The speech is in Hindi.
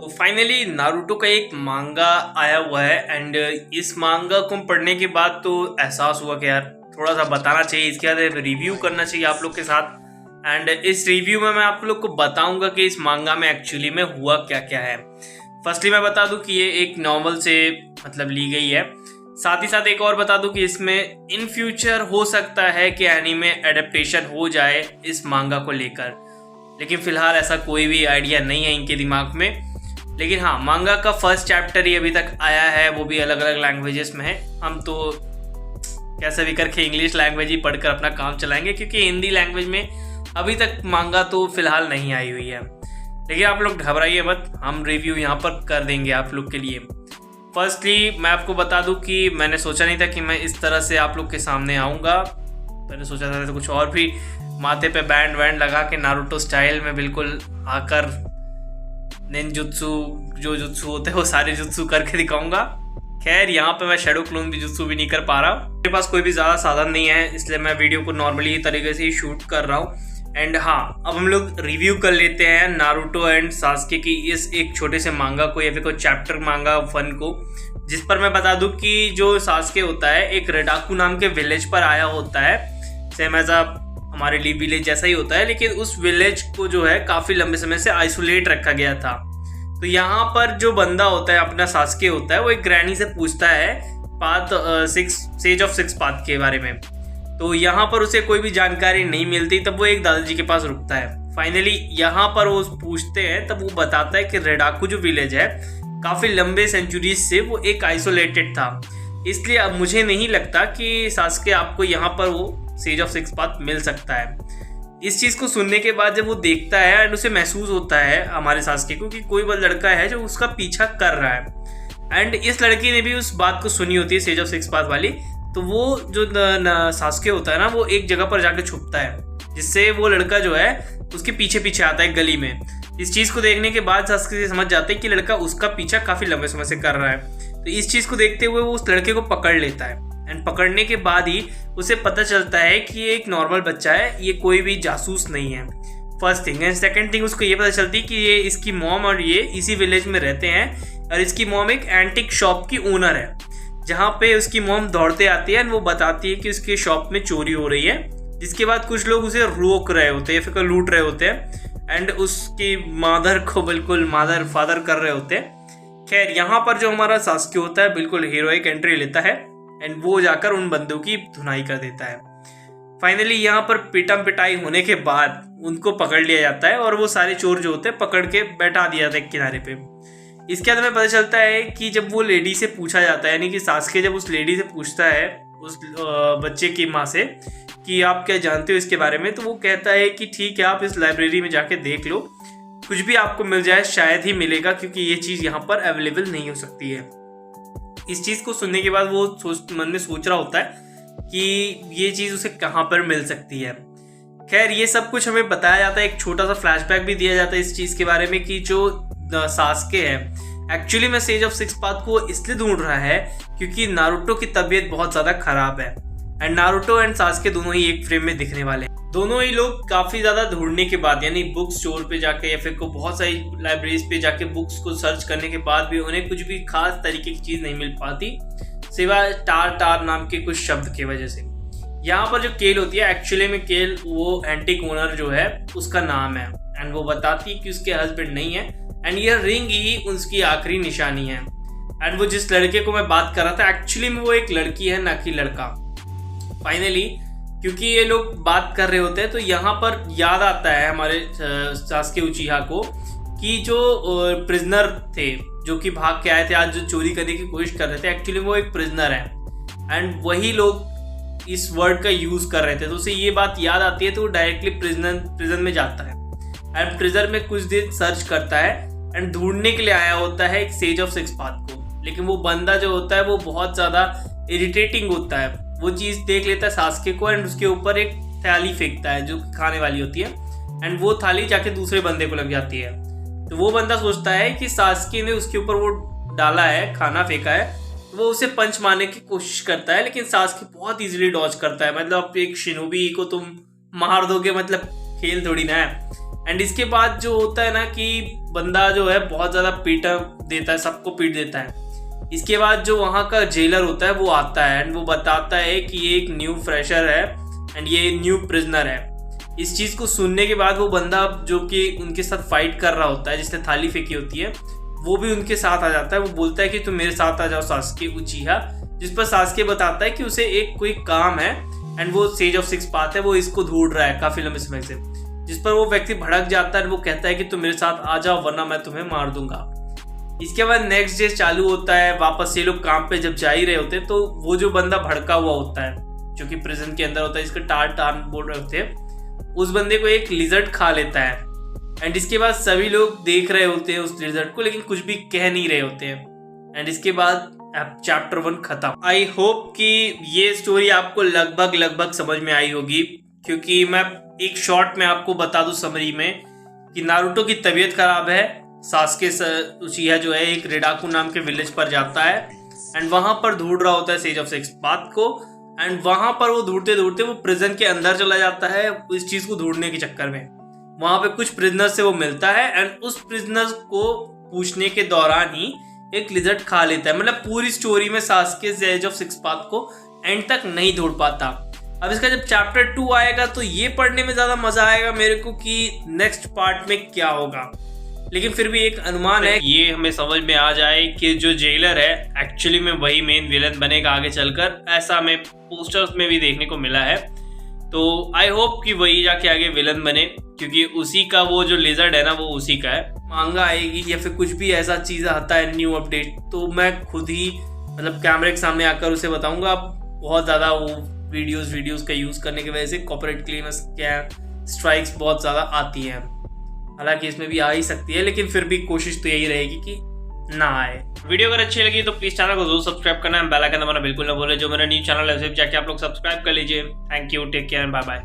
तो फाइनली नारुतो का एक मांगा आया हुआ है एंड इस मांगा को पढ़ने के बाद तो एहसास हुआ कि यार थोड़ा सा बताना चाहिए, इसके बाद रिव्यू करना चाहिए आप लोग के साथ। एंड इस रिव्यू में मैं आप लोग को बताऊंगा कि इस मांगा में एक्चुअली में हुआ क्या क्या है। फर्स्टली मैं बता दूं कि ये एक नॉवल से मतलब ली गई है। साथ ही साथ एक और बता दूं कि इसमें इन फ्यूचर हो सकता है कि एनीमे एडेप्टेशन हो जाए इस मांगा को लेकर, लेकिन फिलहाल ऐसा कोई भी आइडिया नहीं है इनके दिमाग में। लेकिन हाँ, मांगा का फर्स्ट चैप्टर ही अभी तक आया है, वो भी अलग अलग लैंग्वेजेस में है। हम तो कैसे भी करके इंग्लिश लैंग्वेज ही पढ़कर अपना काम चलाएंगे, क्योंकि हिंदी लैंग्वेज में अभी तक मांगा तो फिलहाल नहीं आई हुई है। लेकिन आप लोग घबराइए मत, हम रिव्यू यहाँ पर कर देंगे आप लोग के लिए। फर्स्टली मैं आपको बता दूं कि मैंने सोचा नहीं था कि मैं इस तरह से आप लोग के सामने आऊँगा। मैंने सोचा था तो कुछ और भी, माथे पे बैंड वैंड लगा के नारुतो स्टाइल में बिल्कुल आकर निंजुत्सु जो जुत्सु होते हैं वो सारे जुत्सु करके दिखाऊंगा। खैर यहाँ पे मैं शैडो क्लोन भी जुत्सु भी नहीं कर पा रहा, मेरे पास कोई भी ज़्यादा साधन नहीं है, इसलिए मैं वीडियो को नॉर्मली तरीके से ही शूट कर रहा हूँ। एंड हाँ, अब हम लोग रिव्यू कर लेते हैं नारुतो एंड सास्के की इस एक छोटे से मांगा को या फिर कोई चैप्टर मांगा फन को, जिस पर मैं बता दूं कि जो सास्के होता है एक रेडाकू नाम के विलेज पर आया होता है, सेम एज हमारे लिए विलेज जैसा ही होता है, लेकिन उस विलेज को जो है काफ़ी लंबे समय से आइसोलेट रखा गया था। तो यहाँ पर जो बंदा होता है अपना सास्के होता है, वो एक ग्रैनी से पूछता है path sage of six path के बारे में। तो यहाँ पर उसे कोई भी जानकारी नहीं मिलती, तब वो एक दादाजी के पास रुकता है। फाइनली यहाँ पर वो पूछते हैं, तब वो बताता है कि रेडाकू जो विलेज है काफ़ी लंबे सेंचुरीज से वो एक आइसोलेटेड था, इसलिए अब मुझे नहीं लगता कि सास्के आपको यहाँ पर वो सेज ऑफ सिक्स पाथ मिल सकता है। इस चीज़ को सुनने के बाद जब वो देखता है एंड उसे महसूस होता है हमारे सास्के को कि कोई वो लड़का है जो उसका पीछा कर रहा है, एंड इस लड़की ने भी उस बात को सुनी होती है सेज ऑफ सिक्स पाथ वाली। तो वो जो सास्के होता है ना, वो एक जगह पर जाकर छुपता है, जिससे वो लड़का जो है उसके पीछे पीछे आता है गली में। इस चीज़ को देखने के बाद सास्के समझ जाते हैं कि लड़का उसका पीछा काफ़ी लंबे समय से कर रहा है। तो इस चीज़ को देखते हुए वो उस लड़के को पकड़ लेता है, एंड पकड़ने के बाद ही उसे पता चलता है कि ये एक नॉर्मल बच्चा है, ये कोई भी जासूस नहीं है, first thing. And second thing, उसको ये पता चलती है कि ये इसकी मॉम और ये इसी विलेज में रहते हैं, और इसकी मॉम एक एंटिक शॉप की ओनर है, जहाँ पे उसकी मॉम दौड़ते आती है एंड वो बताती है कि उसकी शॉप में चोरी हो रही है, जिसके बाद कुछ लोग उसे रोक रहे होते हैं, फिर लूट रहे होते हैं, एंड उसकी मादर को बिल्कुल मादर फादर कर रहे होते हैं। खैर यहाँ पर जो हमारा सास्के होता है बिल्कुल हीरोइक एंट्री लेता है, एंड वो जाकर उन बंदों की धुनाई कर देता है। फाइनली यहाँ पर पिटम पिटाई होने के बाद उनको पकड़ लिया जाता है, और वो सारे चोर जो होते हैं पकड़ के बैठा दिया जाता है किनारे पे। इसके बाद हमें पता चलता है कि जब वो लेडी से पूछा जाता है, यानी कि सास्के जब उस लेडी से पूछता है उस बच्चे की माँ से कि आप क्या जानते हो इसके बारे में, तो वो कहता है कि ठीक है, आप इस लाइब्रेरी में जाके देख लो, कुछ भी आपको मिल जाए शायद ही मिलेगा, क्योंकि ये चीज़ यहाँ पर अवेलेबल नहीं हो सकती है। इस चीज़ को सुनने के बाद वो मन में सोच रहा होता है कि ये चीज़ उसे कहाँ पर मिल सकती है। खैर ये सब कुछ हमें बताया जाता है, एक छोटा सा फ्लैशबैक भी दिया जाता है इस चीज़ के बारे में कि जो सास्के है एक्चुअली में सेज ऑफ सिक्स पाथ को इसलिए ढूंढ रहा है क्योंकि नारुतो की तबीयत बहुत ज़्यादा खराब है, एंड नारुतो एंड सास्के दोनों ही एक फ्रेम में दिखने वाले हैं। दोनों ही लोग काफ़ी ज़्यादा ढूंढने के बाद, यानी बुक स्टोर पे जाके या फिर को बहुत सारी लाइब्रेरीज पे जाके बुक्स को सर्च करने के बाद भी उन्हें कुछ भी खास तरीके की चीज़ नहीं मिल पाती, सिवाय टार टार नाम के कुछ शब्द की वजह से। यहाँ पर जो केल होती है एक्चुअली में केल वो एंटिक ओनर जो है उसका नाम है, एंड वो बताती है कि उसके हस्बैंड नहीं है, एंड ये रिंग ही उसकी आखिरी निशानी है। एंड वो जिस लड़के को मैं बात कर रहा था एक्चुअली में वो एक लड़की है, ना कि लड़का। फाइनली क्योंकि ये लोग बात कर रहे होते हैं, तो यहाँ पर याद आता है हमारे सास्के उचिहा को कि जो प्रिजनर थे जो कि भाग के आए थे आज, जो चोरी करने की कोशिश कर रहे थे, एक्चुअली वो एक प्रिजनर है, एंड वही लोग इस वर्ड का यूज़ कर रहे थे। तो उसे ये बात याद आती है, तो वो डायरेक्टली प्रिजन में जाता है, एंड प्रिजन में कुछ देर सर्च करता है, एंड ढूंढने के लिए आया होता है एक सेज ऑफ सिक्स पाथ को। लेकिन वो बंदा जो होता है वो बहुत ज़्यादा इरिटेटिंग होता है, वो चीज़ देख लेता है सास्के को, एंड उसके ऊपर एक थाली फेंकता है जो खाने वाली होती है, एंड वो थाली जाके दूसरे बंदे को लग जाती है। तो वो बंदा सोचता है कि सास्के ने उसके ऊपर वो डाला है, खाना फेंका है, तो वो उसे पंच मारने की कोशिश करता है, लेकिन सास्के बहुत इजीली डॉज करता है। मतलब एक शिनोबी को तुम मार दोगे, मतलब खेल थोड़ी ना है। एंड इसके बाद जो होता है ना कि बंदा जो है बहुत ज़्यादा पीटा देता है, सबको पीट देता है। इसके बाद जो वहाँ का जेलर होता है वो आता है एंड वो बताता है कि ये एक न्यू फ्रेशर है एंड ये न्यू प्रिजनर है। इस चीज़ को सुनने के बाद वो बंदा जो कि उनके साथ फाइट कर रहा होता है, जिसने थाली फेंकी होती है, वो भी उनके साथ आ जाता है। वो बोलता है कि तुम मेरे साथ आ जाओ सास्के उचिहा, जिस पर सास्के बताता है कि उसे एक कोई काम है एंड वो सेज ऑफ सिक्स पाथ है, वो इसको ढूंढ रहा है काफ़ी लंबे समय से। जिस पर वो व्यक्ति भड़क जाता है, वो कहता है कि तुम मेरे साथ आ जाओ वरना मैं तुम्हें मार दूंगा। इसके बाद नेक्स्ट डे चालू होता है, वापस ये लोग काम पे जब जा ही रहे होते हैं तो वो जो बंदा भड़का हुआ होता है जो कि प्रिजन के अंदर होता है, जिसका टान बोल रहे होते हैं, उस बंदे को एक लिजर्ड खा लेता है। एंड इसके बाद सभी लोग देख रहे होते हैं उस लिजर्ड को, लेकिन कुछ भी कह नहीं रहे होते हैं। एंड इसके बाद चैप्टर 1 खत्म। आई होप कि ये स्टोरी आपको लगभग समझ में आई होगी, क्योंकि मैं एक शॉर्ट में आपको बता दूं समरी में कि नारुतो की तबीयत खराब है। सास्के उचिहा जो है एक रेडाकू नाम के विलेज पर जाता है एंड वहां पर ढूंढ रहा होता है सेज ऑफ सिक्स पाथ को। एंड वहां पर वो ढूंढते वो प्रिजन के अंदर चला जाता है इस चीज को ढूंढने के चक्कर में। वहां पे कुछ प्रिजनर से वो मिलता है एंड उस प्रिजनर को पूछने के दौरान ही एक लिजर्ड खा लेता है। मतलब पूरी स्टोरी में Sasuke sage of six path को एंड तक नहीं ढूंढ पाता। अब इसका जब चैप्टर 2 आएगा तो ये पढ़ने में ज्यादा मजा आएगा मेरे को कि नेक्स्ट पार्ट में क्या होगा। लेकिन फिर भी एक अनुमान है ये हमें समझ में आ जाए कि जो जेलर है एक्चुअली में वही मेन विलन बनेगा आगे चलकर, ऐसा हमें पोस्टर्स में भी देखने को मिला है। तो आई होप कि वही जाके आगे विलन बने, क्योंकि उसी का वो जो लिजर्ड है ना वो उसी का है। मांगा आएगी या फिर कुछ भी ऐसा चीज़ आता है न्यू अपडेट, तो मैं खुद ही मतलब कैमरे के सामने आकर उसे बताऊंगा। बहुत ज़्यादा वो वीडियोस का यूज़ करने की वजह से कॉपीराइट क्लेम्स क्या स्ट्राइक्स बहुत ज़्यादा आती हैं। हालांकि इसमें भी आ ही सकती है, लेकिन फिर भी कोशिश तो यही रहेगी कि ना आए। वीडियो अगर अच्छी लगी तो प्लीज चैनल को जरूर सब्सक्राइब करना है, बेल आइकन दबाना बिल्कुल ना भूलें। जो मेरा न्यू चैनल है उसे जाके आप लोग सब्सक्राइब कर लीजिए। Thank you, take care, bye bye.